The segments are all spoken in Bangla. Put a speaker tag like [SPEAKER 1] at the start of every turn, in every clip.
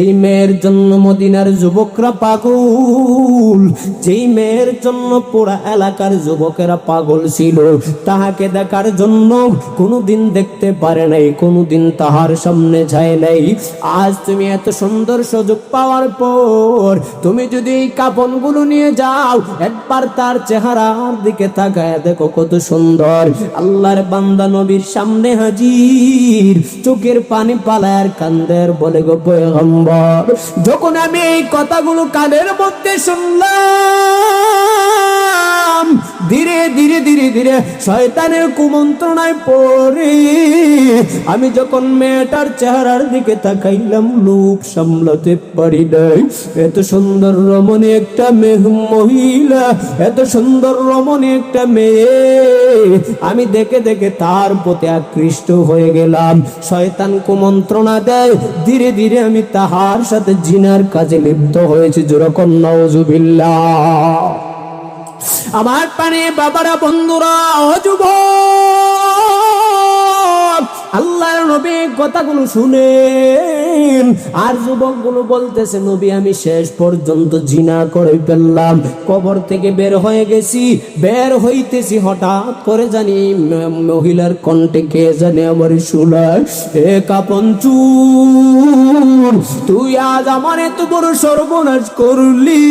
[SPEAKER 1] এই মেয়ের জন্য মদিনার যুবকরা পাগল, যেই মেয়ের জন্য পুরা এলাকার যুবকেরা পাগল ছিল, তাহাকে দেখার জন্য কোনোদিন দেখতে পারে নাই, কোনোদিন তাহার সামনে যায় নাই। আজ তুমি এত সুন্দর সুযোগ পাওয়ার পর তুমি যদি এই কাপড়গুলো নিয়ে যাও, একবার তার চেহারার দিকে তাকায় দেখো কত সুন্দর। আল্লাহর বান্দা নবীর সামনে হাজির, চোখের পানি পালায় কান্দের, বলে গো পয়গম্বর, যখন আমি এই কথাগুলো কানের মধ্যে শুনলাম, ধীরে ধীরে ধীরে ধীরে শয়তানের কুমন্ত্রণায় পড়ে আমি যখন মেয়েটার চেহারার দিকে তাকাইলাম, লোভ সামলাতে পারি নাই। এত সুন্দর রমণী একটা মহিলা, এত সুন্দর রমণী একটা মেয়ে, আমি দেখে দেখে তার প্রতি আকৃষ্ট হয়ে গেলাম। শয়তান কুমন্ত্রণা দেয়, ধীরে ধীরে আমি তাহার সাথে জিনার কাজে লিপ্ত হয়েছি। যেরকম নাউজুবিল্লাহ। আমার পানে বাবারা, বন্ধুরা, যুবক, আল্লাহর নবী কথাগুলো শুনেন, আর যুবকগুলো বলতেছে, নবী আমি শেষ পর্যন্ত জিনা করে ফেললাম, কবর থেকে বের হয়ে গেছি, বের হইতেছি, হঠাৎ করে জানি মহিলার কণ্ঠে কে জানে আমার শোনায়, এ কাপন চুর, তুই আজ আমার এত বড় সর্বনাশ করলি।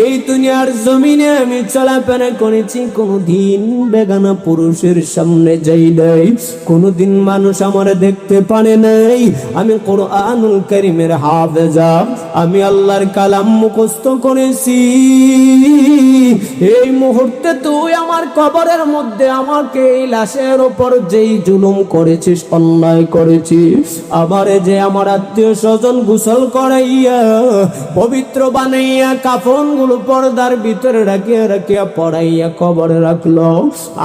[SPEAKER 1] এই দুনিয়ার জমিনে আমি চলাফেরা করেছি, কোনদিন বেগানা পুরুষের সামনে যাই নাই, কোনদিন মানুষ আমার দেখতে পারে নাই। আমি কোরআনুল কারীমের হাফেজা, আমি আল্লাহর কালাম মুখস্থ করেছি। এই মুহূর্তে তুই আমার কবরের মধ্যে আমাকে এই লাশের উপর যেই জুলুম করেছিস, অন্যায় করেছিস, আমারে যে আমার আত্মীয় স্বজন গোসল করাইয়া পবিত্র বানাইয়া কাফনগুলো পর্দার ভিতরে রাখিয়া রাখিয়া পড়াইয়া কবরে রাখলো,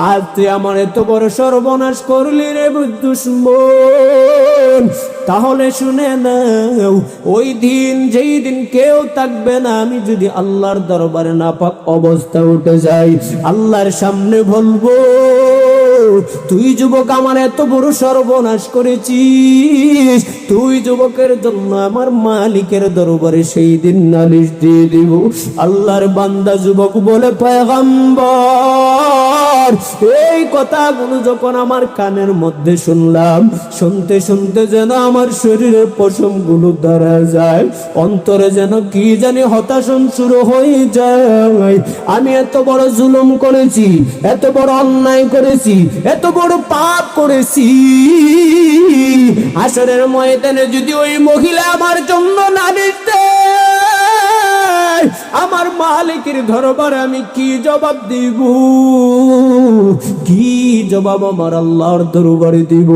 [SPEAKER 1] আজ তুই আমার এত বড় সর্বনাশ করলি রে দুশমন। তাহলে শুনে নাও, ওই দিন যেই দিন কেউ থাকবে না, আমি যদি আল্লাহর দরবারে নাপাক অবস্থা উঠে যাই, আল্লাহর সামনে বলবো, তুই যুবক আমার এত বড় সর্বনাশ করেছিস, তুই যুবকের জন্য আমার মালিকের দরবারে সেই দিন নালিশ দিয়ে দিব। আল্লাহর বান্দা যুবক বলে, পয়গম্বর, এই কথাগুলো যখন আমার কানের মধ্যে শুনলাম, শুনতে শুনতে যেন আমার শরীরের পশমগুলো ধরা যায়, অন্তরে যেন কি জানি হতাশন শুরু হয়ে যায়। আমি এত বড় জুলুম করেছি, এত বড় অন্যায় করেছি, এত বড় পাপ করেছি, হাসরের ময়দানে যদি ওই মহিলা আমার জন্য নালিশ দেয়, আমার মালিকের দরবারে আমি কি জবাব দিব? কি জবাব আমার আল্লাহর দরবারে দিব?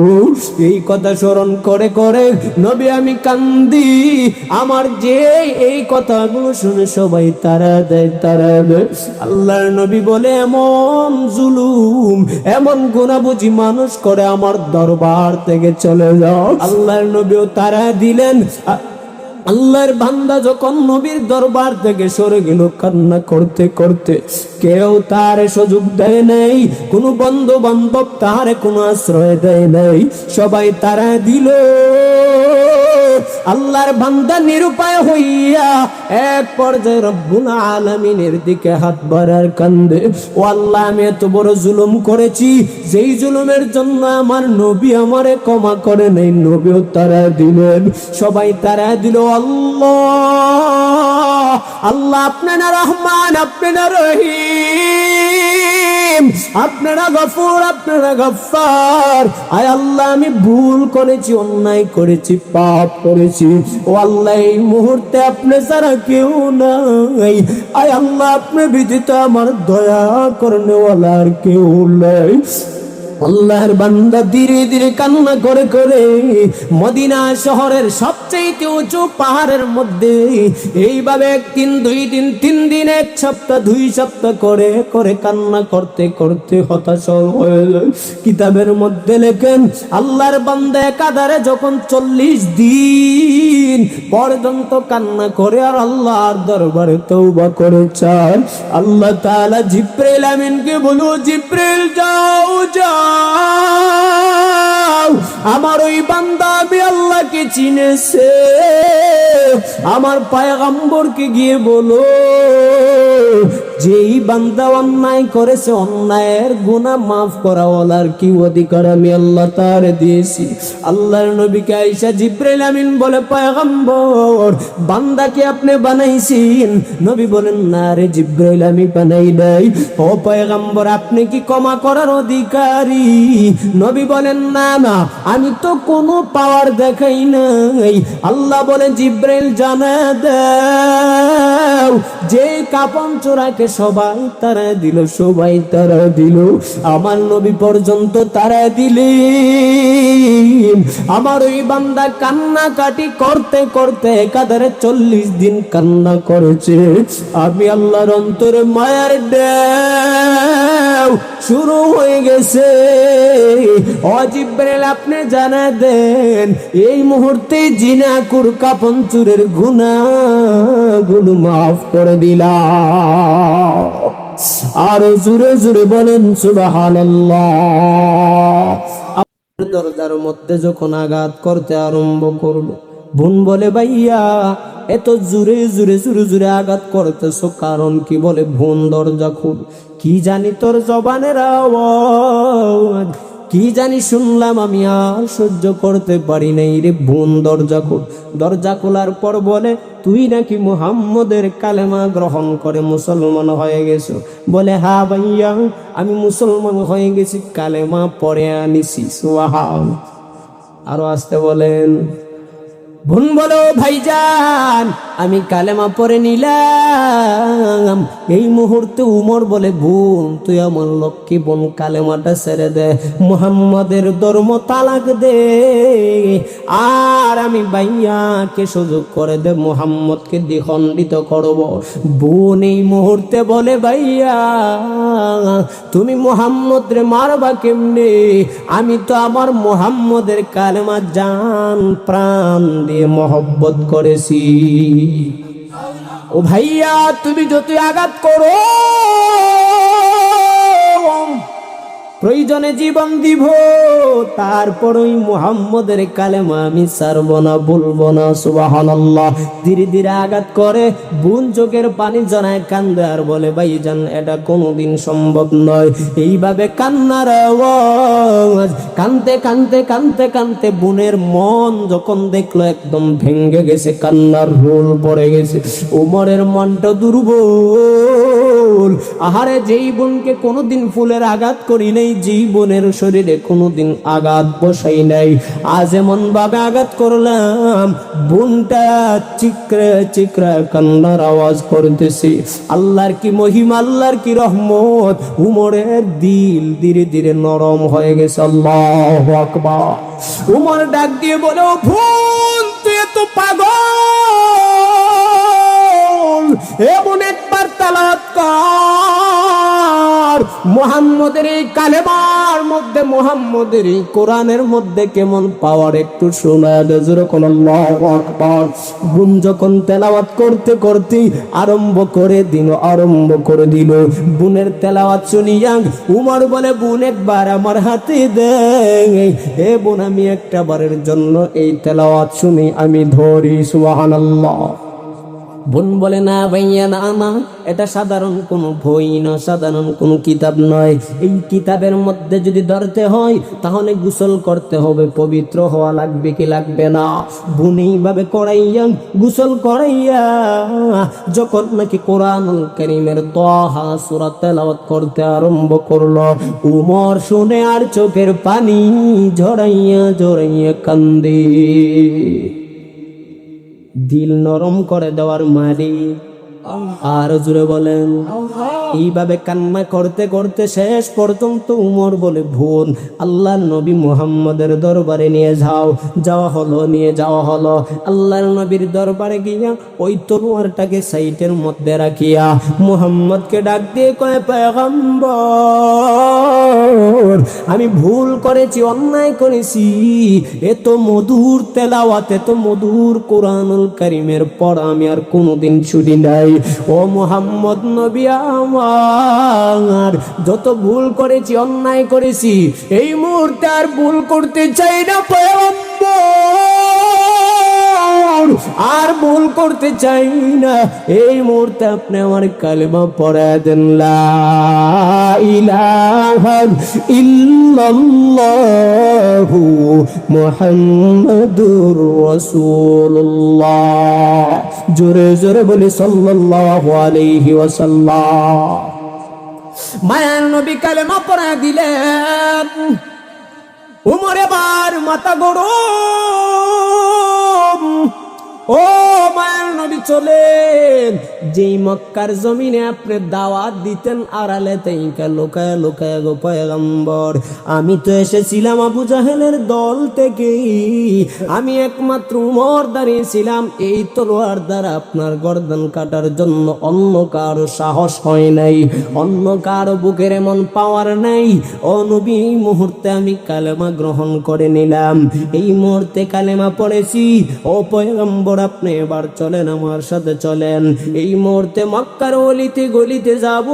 [SPEAKER 1] এই কথা স্মরণ করে করে নবী আমি কান্দি। আমার যে এই কথাগুলো শুনে সবাই তারা দেয়, তারা দেয়। আল্লাহর নবী বলে, এমন জুলুম, এমন গুনাহ বুঝি মানুষ করে, আমার দরবার থেকে চলে যাও। আল্লাহর নবীও তারা দিলেন। আল্লাহর বান্দা যখন নবীর দরবার থেকে সরে গেল কান্না করতে করতে, কেউ তার সুযোগ দেয় নাই, কোনো বন্ধু বান্ধব তার কোনো আশ্রয় দেয় নাই, সবাই তারা দিল। আল্লাহর বান্দা নিরুপায় হইয়া এক পর্যায়ে রব্বুল আলামিনের দিকে হাত বাড়ার কান্দে, ও আল্লাহ, আমি এত বড় জুলুম করেছি, যেই জুলুমের জন্য আমার নবী আমারে ক্ষমা করে নাই, নবীও তারা দিলেন, সবাই তারা দিল। আল্লাহ, আল্লাহ আপনারা রহমান, আপনারা রহিম, আপনারা গফুর, আপনারা গফফার। আয় আল্লাহ, আমি ভুল করেছি, অন্যায় করেছি, পাপ করেছি। ও আল্লাহ, এই মুহূর্তে আপনি ছাড়া কেউ নাই। আয় আল্লাহ, আপনি ব্যতীত আমার দয়া করনেওয়ালা আর কেউ নাই। আল্লাহর বান্দা ধীরে ধীরে কান্না করে করে মদিনা শহরের সবচেয়ে উঁচু পাহাড়ের মধ্যে এইভাবে একদিন, দুই দিন, তিন দিন, এক সপ্তাহ, 2 সপ্তাহ করে করে কান্না করতে করতে হতাশ হয়ে যায়। কিতাবের মধ্যে লেখেন, আল্লাহর বান্দা একাধারে যখন 40 দিন পর্যন্ত কান্না করে আর আল্লাহর দরবারে তওবা করেছেন। আল্লাহ তাআলা জিবরাইল আমিনকে বলো, জিবরাইল যাও যাও, আমার ওই বান্দা আমি আল্লাহকে চিনেছে, আমার পয়গম্বরকে গিয়ে বলো যেই বান্দা অন্যায় করেছে অন্যায়ের গুনাহ মাফ করা ওলার কি অধিকার আমি আল্লাহ তার দিয়েছি। আল্লাহর নবীকে আয়েশা জিবরাইল আমিন বলে, পয়গম্বর বান্দাকে আপনি বানাইছেন? নবী বলেন, না রে জিবরাইল আমি বানাই নাই। ও পয়গম্বর আপনি কি ক্ষমা করার অধিকারী? নবী বলেন, না না আমি তো কোনো পাওয়ার দেখাই নাই। আল্লাহ বলে, জিবরাইল জানা দাও যে কাপন চোরাকে সবাই তারা দিল, সবাই তারা দিল, আমার নবী পর্যন্ত তারা দিলেন। আমার ওই বান্দা কান্না কাটি করতে করতে একাধারে 40 দিন কান্না করেছে। আমি আল্লাহর অন্তরে মায়ার ঢেউ শুরু হয়ে গেছে। ও জিবরাইল আপনি জানা দেন এই মুহূর্তে জিনাকুর কাপন চুরের গুনাহগুলো মাফ করে দিলাম। আর জোরে জোরে বলেন সুবহানাল্লাহ। দরজার মধ্যে যখন আঘাত করতে আরম্ভ করলো, বোন বলে, ভাইয়া এত জোরে জোরে জোরে জোরে আঘাত করতেছো কারণ কি? বলে, বোন দরজা খুল। কি জানি তোর জবানের আওয়াজ, কি জানি শুনলাম, আমি আর সহ্য করতে পারি নাই রে, বোন দরজা খোল। দরজা খোলার পর বলে, তুই নাকি মুহাম্মদের কালেমা গ্রহণ করে মুসলমান হয়ে গেছো? বলে, হ্যাঁ ভাইয়া আমি মুসলমান হয়ে গেছি, কালেমা পড়ে আনিছি। সুবহান। আরো আসতে বলেন। বোন বলো, ভাইজান আমি কালেমা পড়ে নিলাম। এই মুহূর্তে উমর বলে, বোন তুই আমার লক্ষ্মী বোন, কালেমাটা ছেড়ে দে, মুহাম্মাদের ধর্ম তালাক দে, আর আমি ভাইয়াকে সুযোগ করে দে, মুহাম্মদকে দ্বিখণ্ডিত করব। বোন এই মুহূর্তে বলে, ভাইয়া তুমি মুহাম্মদ রে মারবা কেমনে? আমি তো আমার মুহাম্মদের কালেমা জান প্রাণ দিয়ে মহব্বত করেছি। ও ভাইয়া তুমি যতই আঘাত করো প্রয়োজনে জীবন দিব, তারপর ওই মুহাম্মদের কালেমা আমি ছাড়ব না, বলবো না। সুবহানাল্লাহ। ধীরে ধীরে আঘাত করে, বোন চোখের পানি জড়ায় কান্দে আর বলে, ভাইজান এটা কোনোদিন সম্ভব নয়। এইভাবে কান্নার আওয়াজ, কানতে কানতে কানতে কানতে বোনের মন যখন দেখলো একদম ভেঙে গেছে, কান্নার রোল পড়ে গেছে, উমরের মনটা দুর্বল। আহারে যেই বোনকে কোনোদিন ফুলের আঘাত করি নাই, যেই বোনের শরীরে কোনোদিন আঘাত বসাই নাই, আজ এমন ভাবে আঘাত করলাম বোনটা চিকরে চিকরে কান্নার আওয়াজ করতেছে। আল্লাহর কি মহিমা, আল্লাহর কি রহমত, উমরের দিল ধীরে ধীরে নরম হয়ে গেছে। আল্লাহু আকবার। উমর ডাক দিয়ে বলে, ও বোন তুই এত পাগল, এমন একবার তালাত কর মুহাম্মদের এই কালেমার মধ্যে, মুহাম্মদের এই কোরআনের মধ্যে কেমন পাওয়ার একটু শোনা দে। যেরকম আল্লাহু আকবার। বোন যখন তেলাওয়াত করতে করতে আরম্ভ করে দিল, বোনের তেলাওয়াত শুনিয়া উমর বলে, বোন একবার আমার হাতে দে। এ বোন আমি একটা বারের জন্য এই তেলাওয়াত শুনি, আমি ধরি। সুবহানাল্লাহ। বোন বলে, না ভাইয়া না, না এটা সাধারণ কোনো বই না, সাধারণ কোনো কিতাব নয়। এই কিতাবের মধ্যে যদি ধরতে হয় তাহলে গোসল করতে হবে, পবিত্র হওয়া লাগবে কি লাগবে না। বোন এইভাবে করাইয়া গোসল করাইয়া যখন নাকি কোরআনুল কারীমের তাহা সূরা তেলাওয়াত করতে আরম্ভ করলো, উমর শুনে আর চোখের পানি ঝরাইয়া ঝরাইয়া কান্দে। দিল নরম করে দেওয়ার মালিক। আর জুড়ে বলেন, এইভাবে কান্না করতে করতে শেষ পর্যন্ত উমর বলে, বোন আল্লাহর নবী মুহাম্মদের দরবারে নিয়ে যাওয়া হলো, নিয়ে যাওয়া হলো। আল্লাহর নবীর দরবারে গিয়া ওই তলোয়ারটাকে সাইটের মধ্যে রাখিয়া মুহাম্মদকে ডাক দিয়ে কয়, পয়গম্বর আমি ভুল করেছি, অন্যায় করেছি, এত মধুর তেলাওয়াত, এত মধুর কোরআনুল কারীমের পড়া আমি আর কোনোদিন ছুটি নাই। ও মুহাম্মদ নবী আমার, যত ভুল করেছি, অন্যায় করেছি, এই মুহূর্তে আর ভুল করতে চাই না পয়গম্বর, আর ভুল করতে চাই না। এই মুহূর্তে আপনি আমার কালেমা পড়ায় দেন, লা ইলাহা ইল্লাল্লাহু মুহাম্মাদুর রাসূলুল্লাহ। জোরে জোরে বলি সাল্লাল্লাহু আলাইহি ওয়াসাল্লাম। মায়ার নবী কালেমা পড়ায় দিলেন। উমর এবার মাথা গরম। ও মায়ার নবী চলেন, যেই মক্কার জমিনে আপনি দাওয়াত দিতেন আড়ালে তাইকা লোকায় লোকায় গো পয়গম্বর, আমি তো এসেছিলাম আবু জাহেলের দল থেকে, আমি একমাত্র উমর দাঁড়িয়েছিলাম, এই তলোয়ার দ্বারা আপনার গর্দান কাটার জন্য অন্য কারো সাহস হয় নাই, অন্য কারো বুকের এমন পাওয়ার নাই। ও নবী, এই মুহূর্তে আমি কালেমা গ্রহণ করে নিলাম, এই মুহূর্তে কালেমা পড়েছি। ও পয়গম্বর, আপনি এবার চলেন, আমার সাথে চলেন, এই মুহূর্তে মক্কার অলিতে গলিতে যাব,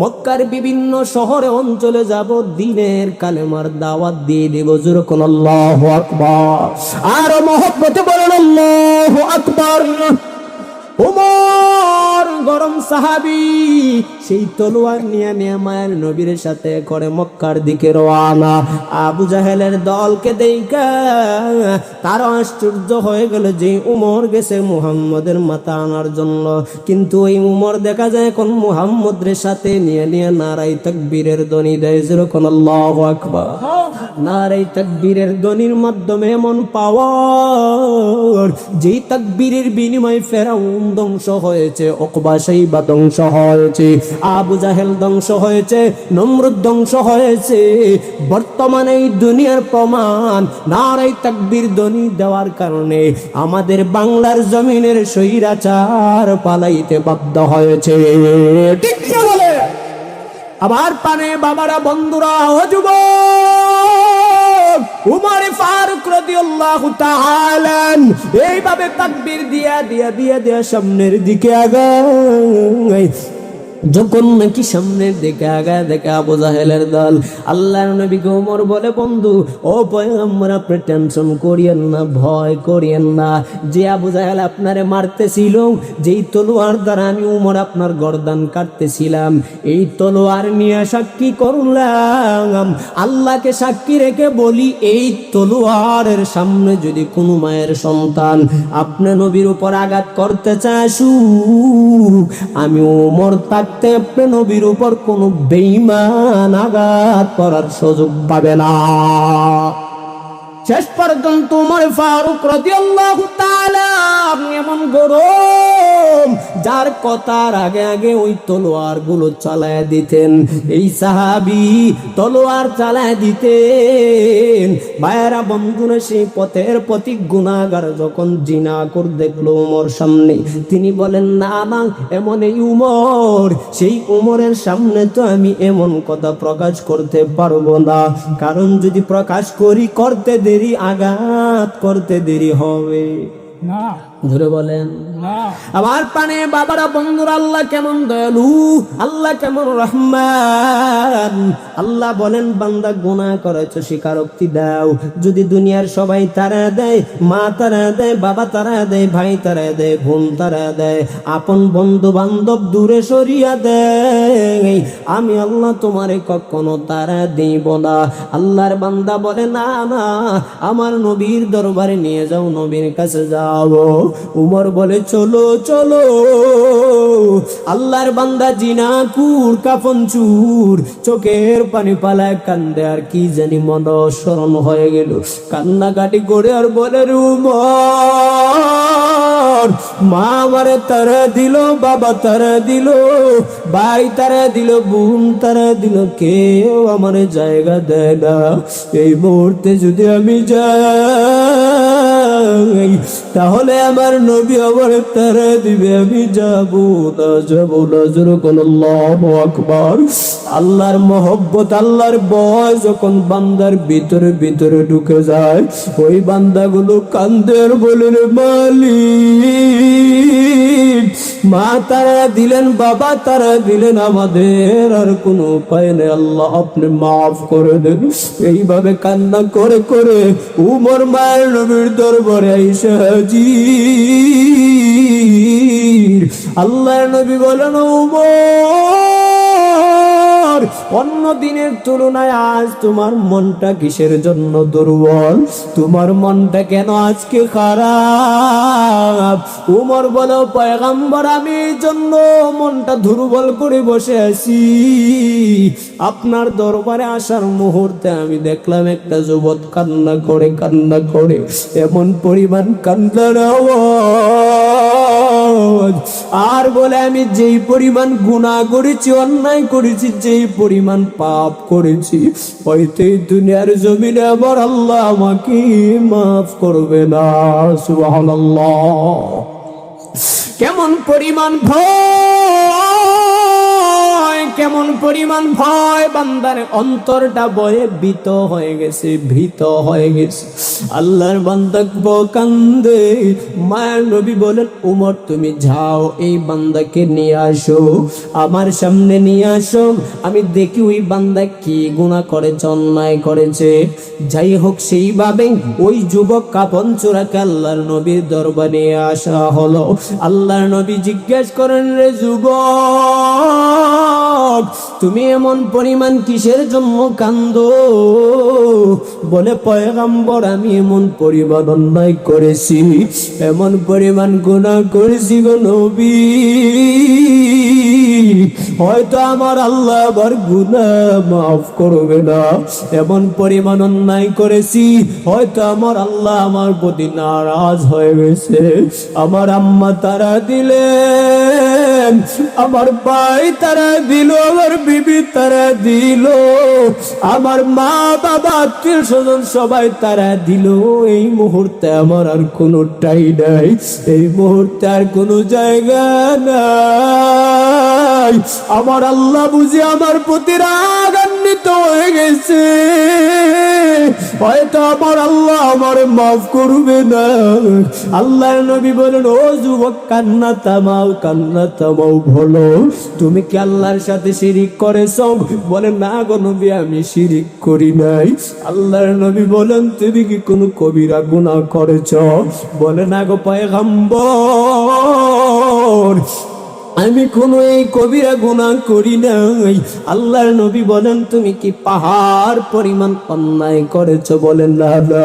[SPEAKER 1] মক্কার বিভিন্ন শহরে অঞ্চলে যাব, দিনের কালেমার দাওয়াত দিয়ে দেব। যেরকম আল্লাহু আকবার, আর মহব্বতে বলেন আল্লাহু আকবার। উমর গরম সাহাবী, সেই তলোয়ার নিয়ে মায়ের নবীর সাথে করে মক্কার দিকে রওনা। আবু জাহেলের দলকে দেখা তারা আশ্চর্য হয়ে গেল যে উমর গেছে মুহাম্মদের মাথা আনার জন্য, কিন্তু ওই উমর দেখা যায় এখন মুহাম্মদের সাথে নিয়ে নারাই তাকবীরের ধ্বনি দেয়। যেরকম আল্লাহু আকবার। নারাই তাকবীরের ধ্বনির মাধ্যমে এমন পাওয়ার, যেই তাকবীরের বিনিময়ে ফেরাউন ধ্বংস হয়েছে, উকবা শাইবা ধ্বংস হয়েছে, আবু জাহেল ধ্বংস হয়েছে, নমরুদ ধ্বংস হয়েছে। বর্তমানে এই দুনিয়ার প্রমাণ, নারায়ে তাকবীর ধ্বনি দেওয়ার কারণে আমাদের বাংলার জমিনের স্বৈরাচার পালাইতে বাধ্য হয়েছে। ঠিক কি বলে? আবার পানে বাবারা, বন্ধুরা, ও যুবক, উমর ফারুক রাদিয়াল্লাহু তাআলা এইভাবে তাকবীর দিয়া সামনের দিকে আগায়। যখন নাকি সামনের দিকে আগায় দেখে আবু জাহেলের দল, আল্লাহর নবীকে ওমর বলে, বন্ধু ও পয়গম্বর, আপনি টেনশন করিয়েন না, ভয় করিয়েন না, যে আবু জাহেল আপনারে মারতেছিল, যেই তলোয়ার দ্বারা আমি উমর আপনার গর্দান কাটতেছিলাম, এই তলোয়ার নিয়ে সাক্ষী করলাম, আল্লাহকে সাক্ষী রেখে বলি, এই তলোয়ারের সামনে যদি কোনো মায়ের সন্তান আপনি নবীর উপর আঘাত করতে চায়, আমি ওমর তাকে আপনি নবীর উপর কোন বেঈমান আঘাত করার সুযোগ পাবে না। শেষ পর্যন্ত উমর ফারুক রাদিয়াল্লাহু তাআলা এমন গরম, যার কথার আগে আগে ওই তলোয়ার গুলো চালায় দিতেন। এই সাহাবী তলোয়ার চালায় দিতেন। ভাইয়েরা, বন্ধুরা, সেই পথের পথিক গুনাহগার যখন জিনা করে দেখলো উমর সামনে, তিনি বলেন, না না, এমন এই উমর, সেই উমরের সামনে তো আমি এমন কথা প্রকাশ করতে পারবো না, কারণ যদি প্রকাশ করি করতে দেরি, আঘাত করতে দেরি হবে না। ধরে বলেন না। আমার পানে বাবারা, বন্ধুরা, আল্লাহ কেমন দয়ালু, আল্লাহ কেমন রহমান। আল্লাহ বলেন, বান্দা গুনাহ করেছো, স্বীকারোক্তি দাও। যদি দুনিয়ার সবাই তারা দেয়, মা তারা দেয়, বাবা তারা দেয়, ভাই তারা দেয়, বোন তারা দেয়, আপন বন্ধু বান্ধব দূরে সরিয়া দেয়, আমি আল্লাহ তোমারে কখনো তারা দিব না। আল্লাহর বান্দা বলে, না না, আমার নবীর দরবারে নিয়ে যাও, নবীর কাছে যাও। উমর বলে, চলো চলো। আল্লাহর বান্দা জিনাকুর, কাফন চুর, চোখের পানি পালায় কান্দে, আর কি জানি মন স্মরণ হয়ে গেল, কান্নাকাটি করে আর বলে, উমর মা আমারে তারা দিল, বাবা তারা দিল, ভাই তারা দিল, বোন তারা দিল, কেউ আমার জায়গা দেয় না। এই মুহূর্তে যদি আমি যাই তাহলে আমার নবী আমার তারা দিবে, আমি যাব না, যাব না। যখন আল্লাহু আকবার, আল্লাহর মহব্বত, আল্লাহর ভয় যখন বান্দার ভিতরে ভিতরে ঢুকে যায়, ওই বান্দাগুলো কান্দে আর বলে, রে মালিক, মা তারা দিলেন, বাবা তারা দিলেন, আমাদের আর কোনো উপায় নেই, আল্লাহ আপনি মাফ করে দেন। এইভাবে কান্না করে করে উমর মায়ের নবীর দরবারে আইসা হাজির। আল্লাহর নবী বলেন, উমর, অন্য দিনের তুলনায় আজ তোমার মনটা কিসের জন্য দুর্বল? তোমার মনটা কেন আজকে খারাপ? উমর বলো, পয়গম্বর, আমি এই জন্য মনটা দুর্বল করে বসে আছি। আপনার দরবারে আসার মুহূর্তে আমি দেখলাম একটা যুবক কান্না করে কান্না করে, এমন পরিমাণ কান্নার আওয়াজ, আর বলে, আমি যেই পরিমাণ গুনাহ করেছি, অন্যায় করেছি, যেই পরিমাণ পাপ করেছি, হয়তো এই দুনিয়ার জমিনে আমার আল্লাহ আমাকে মাফ করবে না। সুবহানাল্লাহ। কেমন পরিমাণ ভয়, কেমন পরিমাণ ভয়, বান্দার অন্তরটা ভয়ে ভীত হয়ে গেছে, ভীত হয়ে গেছে। আল্লাহর বান্দা কান্দে। মায়ের নবী বলেন, উমর তুমি যাও, এই বান্দাকে নিয়ে আসো, আমার সামনে নিয়ে আসো, আমি দেখি ওই বান্দা কি গুনাহ করেছে, অন্যায় করেছে। যাই হোক, সেইভাবে ওই যুবক কাপন চোরাকে আল্লাহর নবীর দরবারে আসা হলো। আল্লাহর নবী জিজ্ঞেস করেন, রে যুবক, তুমি এমন পরিমাণ কিসের জন্য কান্দো? বলে, পয়গম্বর, আমি এমন পরিমাণ অন্যায় করেছি, এমন পরিমাণ গুনাহ করেছি গো নবী, হয়তো আমার আল্লাহ আবার গুনাহ মাফ করবে না। এমন পরিমাণ অন্যায় করেছি, হয়তো আমার আল্লাহ আমার প্রতি নারাজ হয়ে গেছে। আমার আম্মা তারা দিলেন, আমার ভাই তারা দিল, আমার বিবি তারা দিল, আমার মা বাবা আত্মীয় স্বজন সবাই তারা দিল। এই মুহূর্তে আমার আর কোনো ঠাই নাই, এই মুহূর্তে আর কোনো জায়গা নাই। আমার আল্লাহ বুঝি আমার প্রতি রাগান্বিত হয়ে গেছে, হয়তো আমার আল্লাহ আমার মাফ করবে না। আল্লাহর নবী বলেন, ও যুবক, কান্না থামাও, কান্না থামাও, বলো তুমি কি আল্লাহর সাথে শিরিক করেছো? বলে, না গো নবী, আমি শিরিক করি নাই। আল্লাহর নবী বলেন, তুমি কি কোনো কবিরা গুনাহ করেছো? বলে, না গো পয়গম্বর, আমি কোনো এই কবিরা গুনাহ করি নাই। আল্লাহর নবী বলেন, তুমি কি পাহাড় পরিমাণ অন্যায় করেছো? বলেন, না না।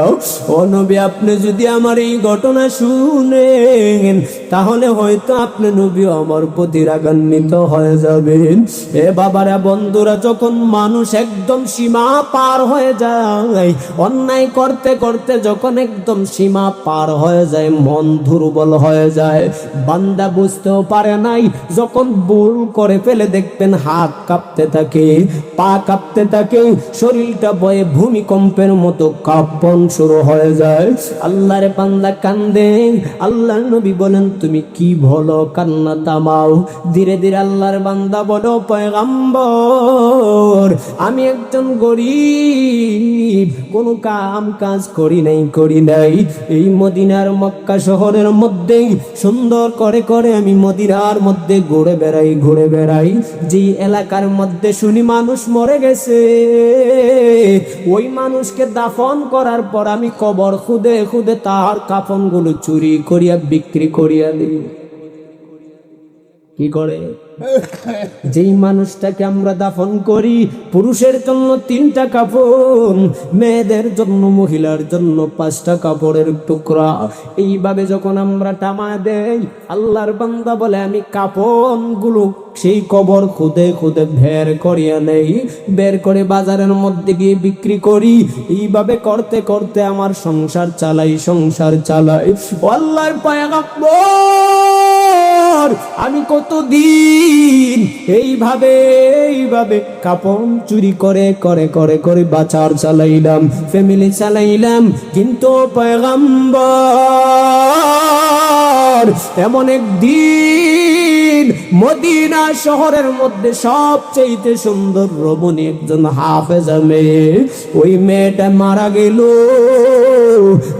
[SPEAKER 1] ও নবী, আপনি যদি আমার এই ঘটনা শুনেন তাহলে হয়তো আপনি নবী আমার প্রতি রাগান্বিত হয়ে যাবেন। এ বাবারা, বন্ধুরা, যখন মানুষ একদম সীমা পার হয়ে যায়, অন্যায় করতে করতে যখন একদম সীমা পার হয়ে যায়, মন দুর্বল হয়ে যায়, বান্দা বুঝতেও পারে নাই, যখন ভুল করে ফেলে দেখবেন হাত কাঁপতে থাকে, পা কাঁপতে থাকে, শরীরটা বয়ে ভূমিকম্পের মতো কাঁপন শুরু হয়ে যায়। আল্লাহর বান্দা কান্দে। আল্লাহর নবী বলেন, তুমি কি বলো, কান্না থামাও। ধীরে ধীরে আল্লাহর বান্দা বলো, পয়গম্বর, আমি একজন গরিব, কোনো কাজ করি নাই। এই মদিনার মক্কা শহরের মধ্যে সুন্দর করে করে আমি মদিনার মধ্যে ঘুরে বেড়াই। যে এলাকার মধ্যে শুনি মানুষ মরে গেছে, ওই মানুষকে দাফন করার পর আমি কবর খুদে খুদে তার কাফনগুলো চুরি করিয়া বিক্রি করিয়া দিই। কি করে? যেই মানুষটাকে আমরা দাফন করি, পুরুষের জন্য 3টা কাপড়, মেয়েদের জন্য, মহিলার জন্য 5টা কাপড়ের টুকরা। এইভাবে যখন আমরা টামা দেই, আল্লাহর বান্দা বলে আমি কাপড়গুলো সেই কবর খুদে খুদে বের করিয়া নেই, বের করে বাজারের মধ্যে গিয়ে বিক্রি করি। এইভাবে করতে করতে আমার সংসার চালাই। আল্লাহর পয়গম্বর, আমি কতদিন এইভাবে কাপড় চুরি করে করে করে করে বাজার চালাইলাম, ফ্যামিলি চালাইলাম, কিন্তু পয়গম্বর এমন একদিন মদিনা শহরের মধ্যে সবচেয়ে সুন্দর রমণী একজন হাফেজা মেয়ে, ওই মেয়েটা মারা গেল।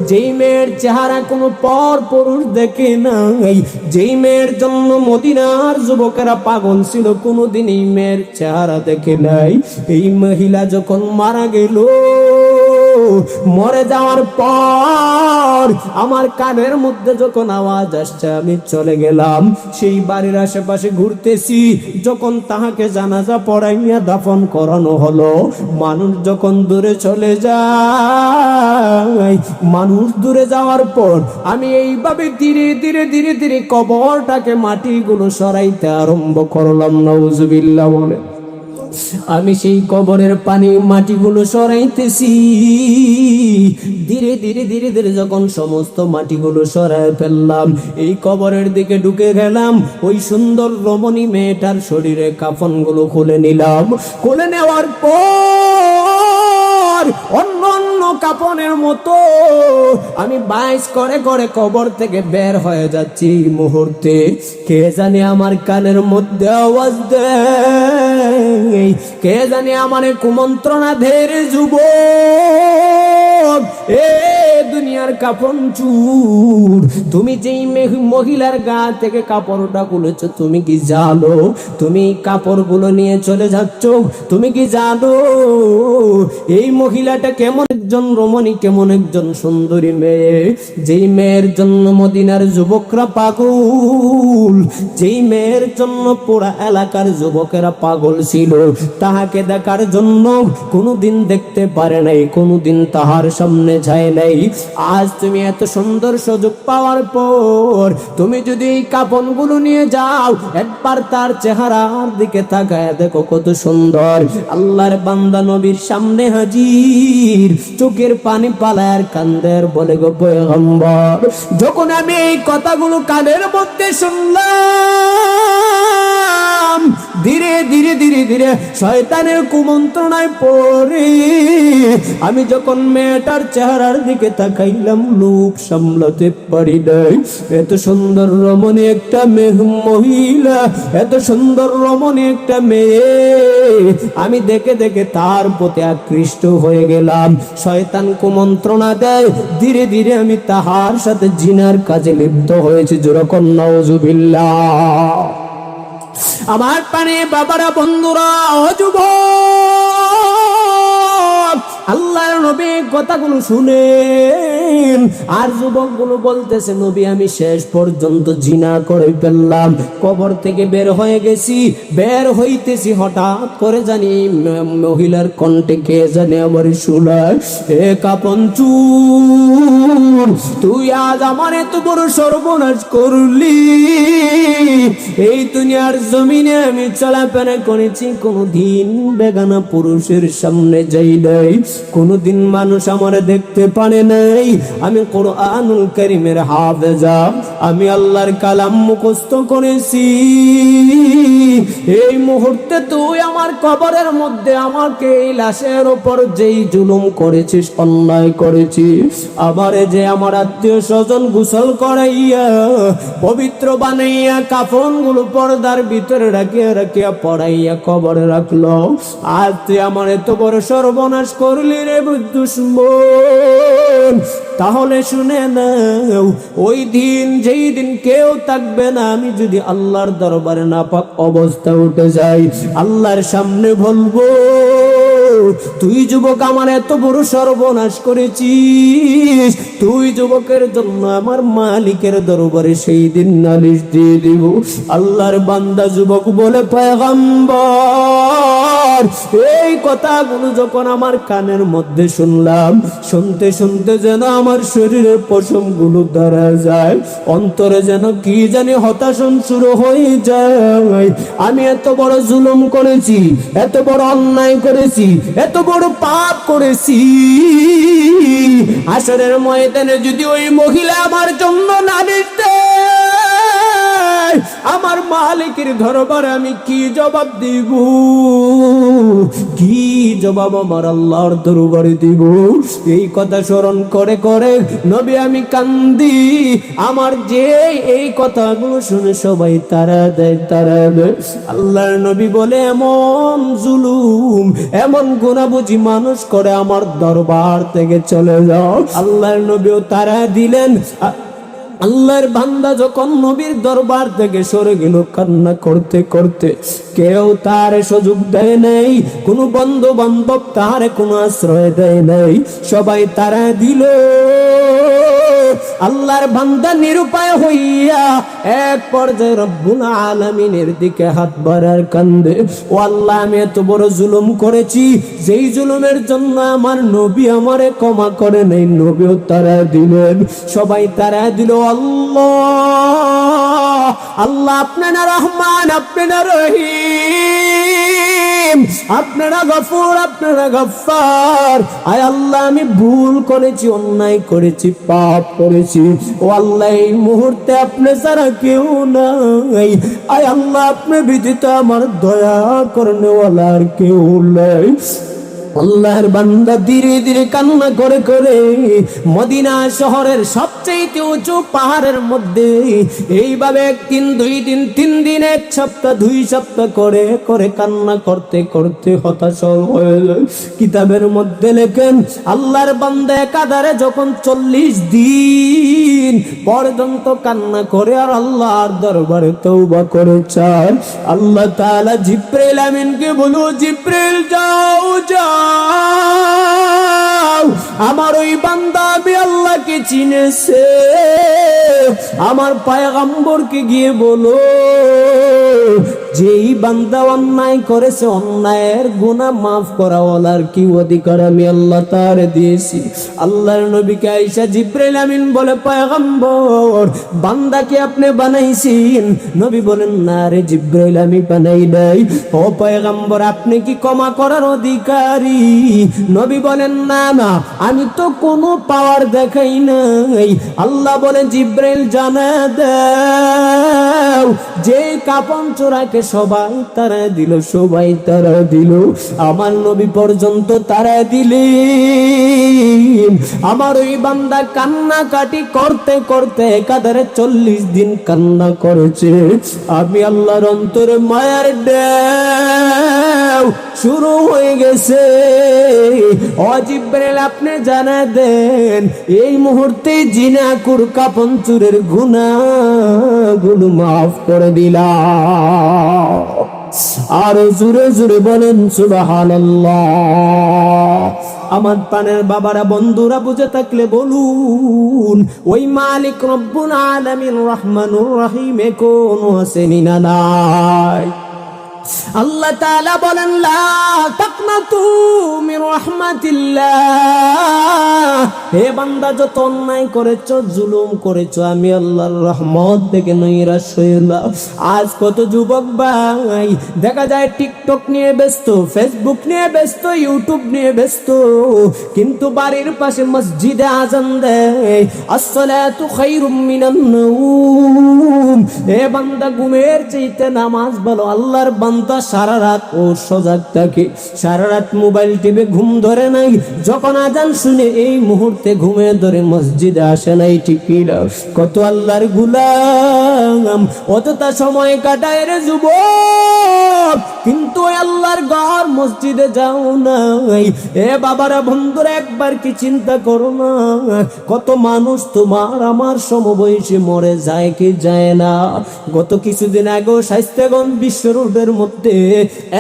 [SPEAKER 1] যেই মেয়ের চেহারা কোনো পর পুরুষ দেখে নাই, যেই মেয়ের জন্য মদিনার যুবকেরা পাগল ছিল, কোনোদিন এই মেয়ের চেহারা দেখে নাই। এই মহিলা যখন মারা গেল, মরে যাওয়ার পর আমার কানের মধ্যে যখন আওয়াজ আসছে, আমি চলে গেলাম সেই বাড়ির আশেপাশে ঘুরতেছি। যখন তাহাকে জানাজা পড়াইয়া দাফন করানো হলো, মানুষ যখন দূরে চলে যায়, মানুষ দূরে যাওয়ার পর আমি এইভাবে ধীরে ধীরে ধীরে ধীরে কবরটাকে মাটিগুলো সরাইতে আরম্ভ করলাম। নাউজুবিল্লাহ বলে আমি সেই কবরের পানি মাটিগুলো সরাইতেছি। ধীরে ধীরে ধীরে ধীরে যখন সমস্ত মাটিগুলো সরাই ফেললাম, এই কবরের দিকে ঢুকে গেলাম। ওই সুন্দর রমণী মেয়েটার শরীরে কাফনগুলো খুলে নিলাম। খুলে নেওয়ার পর অন্য অন্য কাফনের মতো আমি বাইশ করে করে কবর থেকে বের হয়ে যাচ্ছি। মুহূর্তে কে জানে আমার কানের মধ্যে আওয়াজ দেয়, কে জানে আমার কুমন্ত্রণা ধেরে যুবক, এ দুনিয়ার কাফন চুর, তুমি যেই মহিলার গা থেকে কাপড়টা খুলেছ, তুমি কি জানো তুমি কাপড়গুলো নিয়ে চলে যাচ্ছ? তুমি কি জানো এই মহিলাটা কেমন একজন রমণী, কেমন একজন সুন্দরী মেয়ে, যেই মেয়ের জন্য মদিনার যুবকরা পাগল, যেই মেয়ের জন্য পুরা এলাকার যুবকেরা পাগল ছিল, তাহাকে দেখার জন্য কোনোদিন দেখতে পারে নাই, কোনোদিন তাহার সামনে যায় নাই। আজ তুমি এত সুন্দর সুযোগ পাওয়ার পর তুমি যদি এই কাপড়গুলো নিয়ে যাও, একবার তার চেহারার দিকে তাকায় দেখো কত সুন্দর। আল্লাহর বান্দা নবীর সামনে হাজির, চোখের পানি পালায় কান্দের, বলে গো পয়গম্বর, যখন আমি এই কথাগুলো কানের মধ্যে শুনলাম, ধীরে ধীরে ধীরে ধীরে শয়তানের কুমন্ত্রণায় পড়ে আমি যখন মেয়েটার চেহারার দিকে তাকাইলাম, লোভ সামলাতে পারি নাই। এত সুন্দর রমণী একটা মহিলা, এত সুন্দর রমণী একটা মেয়ে, আমি দেখে দেখে তার প্রতি আকৃষ্ট হয়ে গেলাম। শয়তান কুমন্ত্রণা দেয়, ধীরে ধীরে আমি তাহার সাথে জিনার কাজে লিপ্ত হয়েছি। যেরকম নাউজুবিল্লাহ। আমার পানে বাবারা, বন্ধুরা, যুবক, আল্লাহর নবী কথাগুলো শুনেন। আর যুবকগুলো বলতেছে, নবী আমি শেষ পর্যন্ত জিনা করে ফেললাম, কবর থেকে বের হয়ে গেছি, বের হইতেছি, হঠাৎ করে জানি মহিলার কণ্ঠে কে জানে আমার শুনায়, এ কাপন চুর, তুই আজ আমার এত বড় সর্বনাশ করলি। এই দুনিয়ার জমিনে আমি চলাফেরা করেছি, কোনদিন বেগানা পুরুষের সামনে যাই নাই, কোনদিন মানুষ আমার দেখতে পারে নাই। আমি কোরআনুল কারীমের হাফেজা, আমি আল্লাহর কালাম মুখস্থ করেছি। এই মুহূর্তে তুই আমার কবরের মধ্যে আমাকে এই লাশের উপর যেই জুলুম করেছিস, অন্যায় করেছিস, আমারে যে আমার আত্মীয় স্বজন গোসল করাইয়া পবিত্র বানাইয়া কাফনগুলো পর্দার ভিতরে রাখিয়া রাখিয়া পড়াইয়া কবরে রাখলো, আজ তুই আমার এত বড় সর্বনাশ করলি রে দুশমন। তাহলে শুনে নাও, ওই দিন, যেই দিন কেউ থাকবে না, আমি যদি আল্লাহর দরবারে নাপাক অবস্থা উঠে যাই, আল্লাহর সামনে বলবো, তুই যুবক আমার এত বড় সর্বনাশ করেছিস, তুই যুবকের জন্য আমার মালিকের দরবারে সেই দিন নালিশ দিয়ে দিব। আল্লাহর বান্দা যুবক বলে, পয়গম্বর, এই কথাগুলো যখন আমার কানের মধ্যে শুনলাম, শুনতে শুনতে যেন আমার শরীরের পশমগুলো দাঁড়া যায়, অন্তরে যেন কি জানি হতাশন শুরু হয়ে যায়। আমি এত বড় জুলুম করেছি, এত বড় অন্যায় করেছি, এত বড় পাপ করেছি, হাসরের ময়দানে যদি ওই মহিলা আমার জন্য নালিশ দেয়, আমার মালিকের দরবারে আমি কি জবাব দিব? কি জবাব আমার আল্লাহর দরবারে দিব? এই কথা স্মরণ করে করে নবী আমি কান্দি। আমার যে এই কথাগুলো শুনে সবাই তারা দেয়, তারা দেয়। আল্লাহর নবী বলে, এমন জুলুম, এমন গুনাহ বুঝি মানুষ করে, আমার দরবার থেকে চলে যাও। আল্লাহর নবীও তারা দিলেন। আল্লাহর বান্দা যখন নবীর দরবার থেকে সরে গেল কান্না করতে করতে, কেউ তার সুযোগ দেয় নাই, কোনো বন্ধু বান্ধব তার কোনো আশ্রয় দেয় নাই, সবাই তারা দিল। আল্লাহর বান্দা নিরুপায় হইয়া এক পর্যায়ে রব্বুল আলামিনের দিকে হাত বাড়ার কান্দে, ও আল্লাহ, আমি এত বড় জুলুম করেছি, যেই জুলুমের জন্য আমার নবী আমারে ক্ষমা করে নাই, নবীও তারা দিলেন, সবাই তারা দিল। আল্লাহ, আল্লাহ আপনি না রহমান, আপনি না রহিম, আপনারা গফুর, আপনারা গফফার। আয় আল্লাহ, আমি ভুল করেছি, অন্যায় করেছি, পাপ করেছি। ও আল্লাহ, এই মুহূর্তে আপনি ছাড়া কেউ নাই। আয় আল্লাহ, আপনি ব্যতীত আমার দয়া করনেওয়ালা আর কেউ নাই। আল্লাহর বান্দা ধীরে ধীরে কান্না করে করে মদিনা শহরের সবচেয়ে উঁচু পাহাড়ের মধ্যে এইভাবে একদিন, দুই দিন, তিন দিন, এক সপ্তাহ, 2 সপ্তাহ করে করে কান্না করতে করতে হতাশ হয়ে যায়। কিতাবের মধ্যে লেখেন, আল্লাহর বান্দা একাধারে যখন 40 দিন পর্যন্ত কান্না করে আর আল্লাহর দরবারে তওবা করে চায়, আল্লাহ তাআলা জিবরাইল আমিনকে বলো, জিবরাইল যাও যাও, আমার ওই বান্দা আমি আল্লাহকে চিনেছে, আমার পয়গম্বরকে গিয়ে বলো, যেই বান্দা অন্যায় করেছে, অন্যায়ের গুনাহ মাফ করা ওয়ালার কি অধিকার আমি আল্লাহ তার দিয়েছি। আল্লাহর নবীকে আয়েশা জিবরাইল আমিন বলে, পয়গম্বর, বান্দাকে আপনি বানাইছেন? নবী বলেন, না রে জিবরাইল, আমি বানাই নাই। ও পয়গম্বর, আপনি কি ক্ষমা করার অধিকারী? নবী বলেন, না না, আমি তো কোনো পাওয়ার দেখাই নাই। আল্লাহ বলে, জিবরাইল জানা দাও, যে কাপন চোরাকে সবাই তারা দিল, সবাই তারা দিল, আমার নবী পর্যন্ত তারা দিলেন। আমার ওই বান্দা কান্না কাটি করতে করতে একাধারে 40 দিন কান্না করেছে। আমি আল্লাহর অন্তরে মায়ার ঢেউ শুরু হয়ে গেছে। ও জিবরাইল, আপনি জানা দেন, এই মুহূর্তে জিনাকুর কাপন চুরের গুনাহগুলো মাফ করে দিলাম। আর জোরে জোরে বলেন সুবহানাল্লাহ। আমার প্রাণের বাবারা, বন্ধুরা, বুঝে থাকলে বলুন, ওই মালিক রব্বুল আলামিন রহমানুর রহিম কোন আসেনি না নাই? আল্লাহ তাআলা বলেন, লা তাকনাতু মির রাহমাতিল্লাহ। হে বান্দা, যত অন্যায় করেছো, জুলুম করেছো, আমি আল্লাহর রহমত থেকে নৈরাশ হইও না। আজ কত যুবক ভাই দেখা যায় টিকটক নিয়ে ব্যস্ত, ফেসবুক নিয়ে ব্যস্ত, ইউটিউব নিয়ে ব্যস্ত, কিন্তু বাড়ির পাশে মসজিদে আজান দেয়, আসসালাতু খায়রুম মিনান নাওম। হে বান্দা, ঘুমের চাইতে নামাজ ভালো। আল্লাহর বান্দা সারা রাত ও সজাগ থাকে, সারা রাত মোবাইল টিপে ঘুম ধরে নাই, যখন আজান শুনে এই মুহূর্তে ঘুমে ধরে মসজিদে আসে নাই। ঠিক না? কত আল্লাহর গোলাম অতটা সময় কাটায় রে যুবক, কিন্তু আল্লাহর ঘর মসজিদে যাও নাই। এ বাবারা, বন্ধুরা, একবার কি চিন্তা করো না, কত মানুষ তোমার আমার সমবয়সী মরে যায় কি যায় না? ভাইরা, গত কিছুদিন আগে স্বাস্থ্যগঞ্জ বিশ্ব রোডের মধ্যে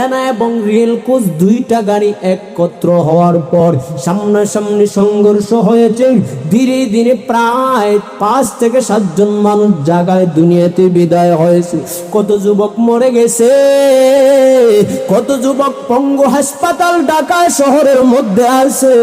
[SPEAKER 1] এনা এবং রেল কোচ দুইটা গাড়ি একত্র হওয়ার পর সামনাসামনি সংঘর্ষ হয়েছে। ধীরে ধীরে প্রায় 5 থেকে 7 জন মানুষ জায়গায় দুনিয়াতে বিদায় হয়েছে। কত যুবক মরে গেছে, কত যুবক পঙ্গু হাসপাতাল ঢাকা শহরের মধ্যে আছে,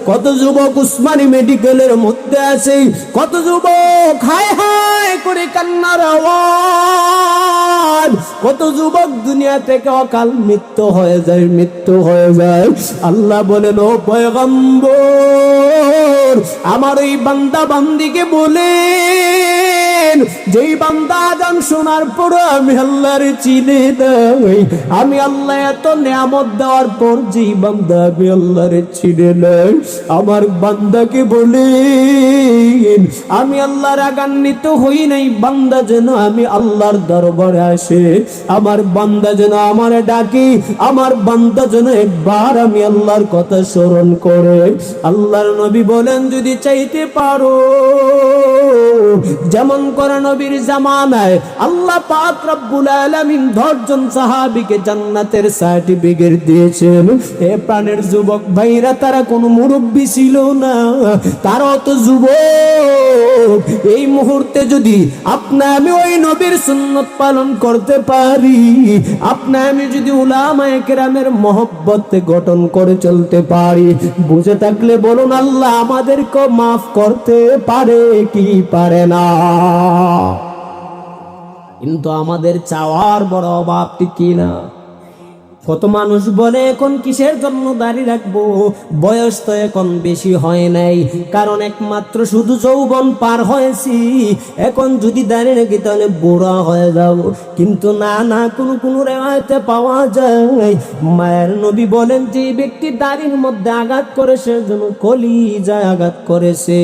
[SPEAKER 1] কত যুবক উসমানী মেডিকেলের মধ্যে আছে, কত যুবক হায় হায় করে কান্নার আওয়াজ, কত যুবক দুনিয়া থেকে অকাল মৃত্যু হয়ে যায়, মৃত্যু হয়ে যায়। আল্লাহ বলেন, ও পয়গম্বর, আমার এই বান্দা বান্দিকে বলেন, যেই বান্দা আযান শোনার পর আমি আল্লাহর চিনি নাই, আমি আল্লাহ এত নিয়ামত দেওয়ার পর যেই বান্দা আমি আল্লাহর চিনি নাই, আমার বান্দাকে বলেন আমি আল্লাহর রাগান্বিত হই নাই, বান্দা যেন আমি আল্লাহর দরবারে আসে, আমার বান্দা যেন আমার ডাকে, আমার বান্দা যেন একবার আমি আল্লাহর কথা স্মরণ করে। আল্লাহর নবী বলেন, যদি চাইতে পারো, যেমন করে নবীর জামানায় আল্লাহ পাক রব্বুল আলামিন 10 জন সাহাবীকে জান্নাতের সার্টিফিকেট দিয়েছেন। এ প্রাণের যুবক ভাইরা, তারা কোনো মুরব্বী ছিল না, তারাও তো যুবক। এই মুহূর্তে যদি আপনি আমি ওই নবীর সুন্নত পালন করতে পারি, আপনি আমি যদি উলামায়ে কেরামের মহব্বতে গঠন করে চলতে পারি, বুঝে থাকলে বলুন আল্লাহ আমাদেরকে মাফ করতে পারে কি পারে না? কিন্তু আমাদের চাওয়ার বড় অভাব, ঠিক কিনা? কত মানুষ বলে এখন কিসের জন্য দাড়ি রাখবো, বয়স তো এখন বেশি হয় নাই, কারণ একমাত্র শুধু যৌবন পার হয়েছি, এখন যদি দাড়ি রাখি তাহলে বুড়া হয়ে যাব। কিন্তু না না, কোন রেওয়ায়েতে পাওয়া যায় মায়ের নবী বলেন, যে ব্যক্তি দাড়ির মধ্যে আঘাত করেছে যেন কলিজায় আঘাত করেছে,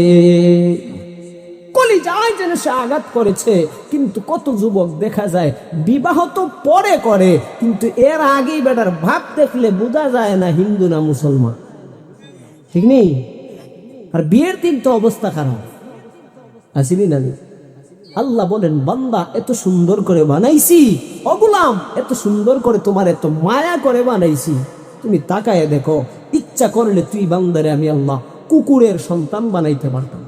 [SPEAKER 1] কলিজায় যেন সে আঘাত করেছে। কিন্তু কত যুবক দেখা যায় বিবাহ তো পরে করে, কিন্তু এর আগেই বেটার ভাব দেখলে বোঝা যায় না হিন্দু না মুসলমান, ঠিক নেই? আর বিয়ের দিন তো অবস্থা খারাপ, আসিনি না? আল্লাহ বলেন, বান্দা এত সুন্দর করে বানাইছি, ও গোলাম এত সুন্দর করে তোমার এত মায়া করে বানাইছি, তুমি তাকায় দেখো, ইচ্ছা করলে তুই বান্দারে আমি আল্লাহ কুকুরের সন্তান বানাইতে পারতাম,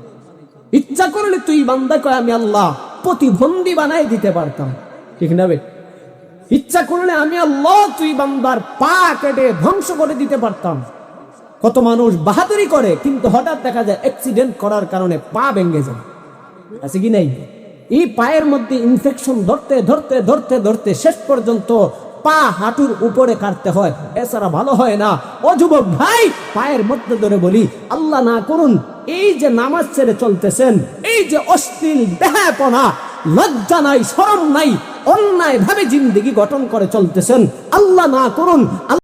[SPEAKER 1] ইচ্ছা করলে তুই বান্দাকে আমি আল্লাহ প্রতিবন্ধী বানাই দিতে পারতাম, ঠিক না? ইচ্ছা করলে আমি আল্লাহ তুই বান্দার পা কেটে ধ্বংস করে দিতে পারতাম। কত মানুষ বাহাদুরি করে, কিন্তু হঠাৎ দেখা যায় অ্যাক্সিডেন্ট করার কারণে পা ভেঙে যায়, আছে কি নাই? এই পায়ের মধ্যে ইনফেকশন ধরতে ধরতে ধরতে ধরতে শেষ পর্যন্ত পা হাঁটুর উপরে কাটতে হয়, এছাড়া ভালো হয় না। ও যুবক ভাই, পায়ের মধ্যে ধরে বলি, আল্লাহ না করুন এই যে নামাজ ছেড়ে চলতেছেন, এই যে অশ্লীল বেহায়াপনা, লজ্জা নাই, শরম নাই, অন্যায় ভাবে জিন্দেগি গঠন করে চলতেছেন, আল্লাহ না করুন